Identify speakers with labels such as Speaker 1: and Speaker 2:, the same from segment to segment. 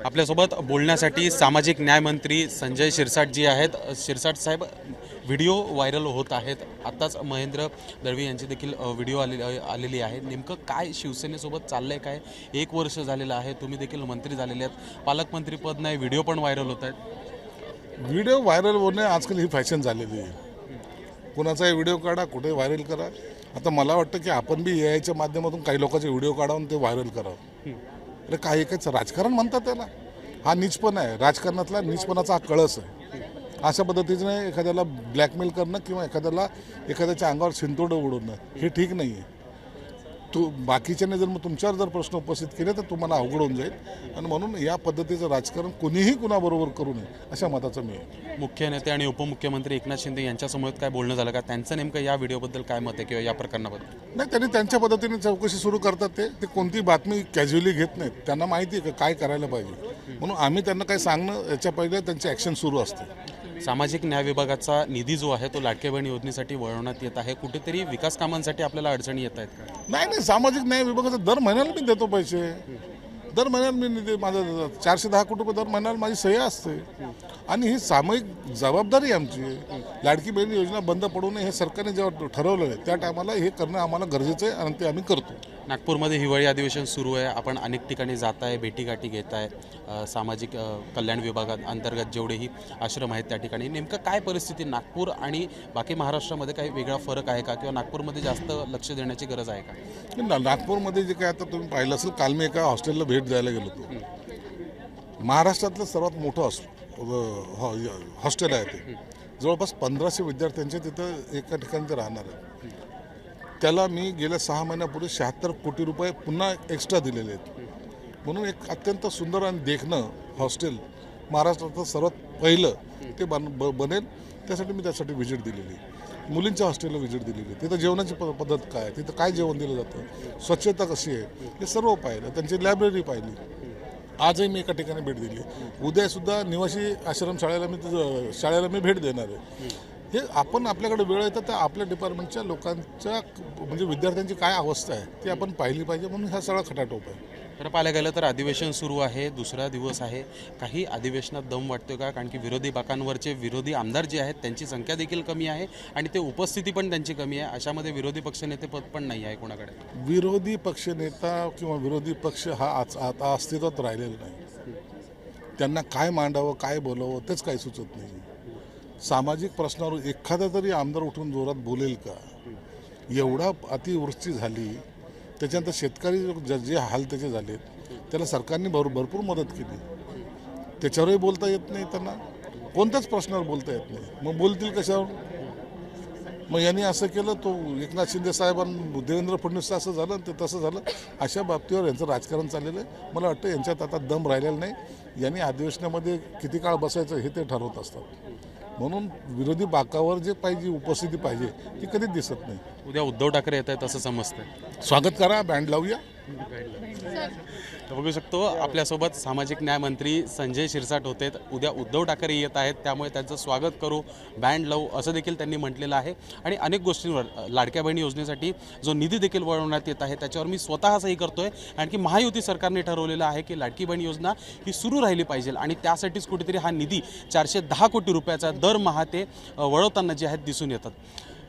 Speaker 1: आपल्यासोबत बोलण्यासाठी सामाजिक न्याय मंत्री संजय शिरसाट जी आहेत। शिरसाट साहेब, व्हिडिओ व्हायरल होत आहेत। आत्ताच महेंद्र दळवी यांची देखील व्हिडिओ आलेली आहे। नेमकं काय शिवसेनेसोबत चाललंय काय? 1 वर्ष झालेलं आहे, तुम्ही देखील मंत्री झालेले आहेत, पालकमंत्रीपद नाही, व्हिडिओ पण व्हायरल होत आहेत।
Speaker 2: व्हिडिओ व्हायरल होणे आजकाल ही फॅशन झालेली आहे। कोणाचाही व्हिडिओ काढा, कुठे व्हायरल करा। आता मला वाटतं की आपण बी एआयच्या माध्यमातून काही लोकांचे व्हिडिओ काढून ते व्हायरल करावं। अरे काही एकच राजकारण म्हणतात त्याला, हा नीचपणा आहे, राजकारणातला नीचपणाचा हा कळस आहे। अशा पद्धतीने एखाद्याला ब्लॅकमेल करणं किंवा एखाद्याच्या अंगावर शिंतोडं उडवणं हे ठीक नाही आहे। बाकीच्याने जर मग तुमच्यावर जर प्रश्न उपस्थित केले तर तुम्हाला अवघड होऊन जाईल, आणि म्हणून या पद्धतीचं राजकारण कोणीही कुणाबरोबर करू नये अशा मताचं मी आहे।
Speaker 1: मुख्य नेते आणि उपमुख्यमंत्री एकनाथ शिंदे यांच्यासमोर काय बोलणं झालं का? त्यांचं नेमकं या व्हिडिओबद्दल काय मत आहे किंवा या प्रकरणाबद्दल?
Speaker 2: नाही, त्यांनी त्यांच्या पद्धतीने चौकशी सुरू करतात। ते कोणती बातमी कॅज्युअली घेत नाहीत, त्यांना माहिती आहे का काय करायला पाहिजे, म्हणून आम्ही त्यांना काही सांगणं याच्या पहिले त्यांची ॲक्शन सुरू असते।
Speaker 1: सामाजिक न्याय विभागाचा निधी जो आहे तो लाडकी बहीण योजनेसाठी वळवण्यात येत आहे, कुठेतरी विकास कामांसाठी आपल्याला अडचणी येत आहेत का?
Speaker 2: नाही, सामाजिक न्याय विभागाचा दर महिन्याला मी देतो पैसे, दर महिन्याला मी निधी, माझं 410 कोटी रुपये दर महिन्याला माझी सह्या असते, आणि ही सामूहिक जबाबदारी आमची आहे। लाडकी बहीण योजना बंद पडू नये हे सरकारने जेव्हा ठरवलं आहे त्या टायमाला हे करणं आम्हाला गरजेचं आहे, आणि ते आम्ही करतो।
Speaker 1: नागपूरमध्ये हिवाळी अधिवेशन सुरू आहे, आपण अनेक ठिकाणी जात आहे, भेटीगाठी घेत आहे, सामाजिक कल्याण विभागात अंतर्गत जेवढेही आश्रम आहेत त्या ठिकाणी नेमकं काय परिस्थिती? नागपूर आणि बाकी महाराष्ट्रामध्ये काही वेगळा फरक आहे का, किंवा नागपूरमध्ये जास्त लक्ष देण्याची गरज आहे का?
Speaker 2: नागपूरमध्ये जे काय आता तुम्ही पाहिलं असेल, काल मी एका हॉस्टेलला भेट द्यायला गेलो होतो। महाराष्ट्रातलं सर्वात मोठं हॉस्टेल आहे ते, जवळपास 1500 विद्यार्थ्यांचे तिथं एका ठिकाणी ते राहणार आहे। त्याला मी गेल्या 6 महिन्यापूर्वी 76 कोटी रुपये पुन्हा एक्स्ट्रा दिलेले आहेत, म्हणून एक अत्यंत सुंदर आणि देखणं हॉस्टेल महाराष्ट्रातलं सर्वात पहिलं ते बनेल, त्यासाठी मी त्यासाठी व्हिजिट दिलेली। मुलींच्या हॉस्टेलला व्हिजिट दिलेली, तिथं जेवणाची पद्धत काय, तिथं काय जेवण दिलं जातं, स्वच्छता कशी आहे, हे सर्व पाहिलं, त्यांची लायब्ररी पाहिली। आजही मी एका ठिकाणी भेट दिली, उद्यासुद्धा निवासी शाळेला मी भेट देणार आहे। हे आपण आपल्याकडे वेळ येतं तर आपल्या डिपार्टमेंटच्या लोकांच्या म्हणजे विद्यार्थ्यांची काय अवस्था आहे ती आपण पाहिली पाहिजे, म्हणून हा सगळा खटाटोप आहे।
Speaker 1: तर पाहायला गेलं तर अधिवेशन सुरू आहे, दुसरा दिवस आहे, काही अधिवेशनात दम वाटतोय का? कारण की विरोधी बाकांवरचे विरोधी आमदार जे आहेत त्यांची संख्या देखील कमी आहे, आणि ते उपस्थिती पण त्यांची कमी आहे। अशामध्ये विरोधी पक्षनेते पद पण नाही आहे कोणाकडे।
Speaker 2: विरोधी पक्षनेता किंवा विरोधी पक्ष हा आता अस्तित्वात राहिलेला नाही, त्यांना काय मांडावं काय बोलावं तेच काही सुचत नाही। सामाजिक प्रश्नावर एखादा तरी आमदार उठून जोरात बोलेल का? एवढा अतिवृष्टी झाली, त्याच्यानंतर शेतकरी जे हाल त्याचे झालेत, त्याला सरकारने भरपूर मदत केली, त्याच्यावरही बोलता येत नाही, त्यांना कोणत्याच प्रश्नावर बोलता येत नाही, मग बोलतील कशावर? मग यांनी असं केलं, तो एकनाथ शिंदे साहेबांना देवेंद्र फडणवीस असं झालं ते तसं झालं, अशा बाबतीवर यांचं राजकारण चाललेलं आहे। मला वाटतं यांच्यात आता दम राहिलेला नाही, यांनी अधिवेशनामध्ये किती काळ बसायचं हे ते ठरवत असतात, म्हणून विरोधी बाकावर जे पाहिजे उपस्थिती पाहिजे ती कधीच दिसत नाही।
Speaker 1: उद्या उद्धव ठाकरे येत आहेत असं समजतंय,
Speaker 2: स्वागत करा, बँड लावूया।
Speaker 1: बघू शकतो आपल्यासोबत सामाजिक न्याय मंत्री संजय शिरसाट होते। उद्या उद्धव ठाकरे येत आहेत, त्यामुळे त्यांचं स्वागत करू, बँड लावू असं देखील त्यांनी म्हटलेलं आहे। आणि अनेक गोष्टींवर लाडक्या बहिणी योजनेसाठी जो निधी देखील वळवण्यात येत आहे त्याच्यावर मी स्वतः सही करतोय, कारण की महायुती सरकारने ठरवलेलं आहे की लाडकी बहीण योजना ही सुरू राहिली पाहिजे, आणि त्यासाठीच कुठेतरी हा निधी 410 कोटी रुपयाचा दरमहा ते वळवताना जे आहेत दिसून येतात।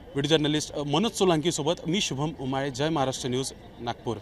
Speaker 1: व्हिडिओ जर्नलिस्ट मनोज सोलंकी सोबत मी शुभम उमाळे, जय महाराष्ट्र न्यूज, नागपूर।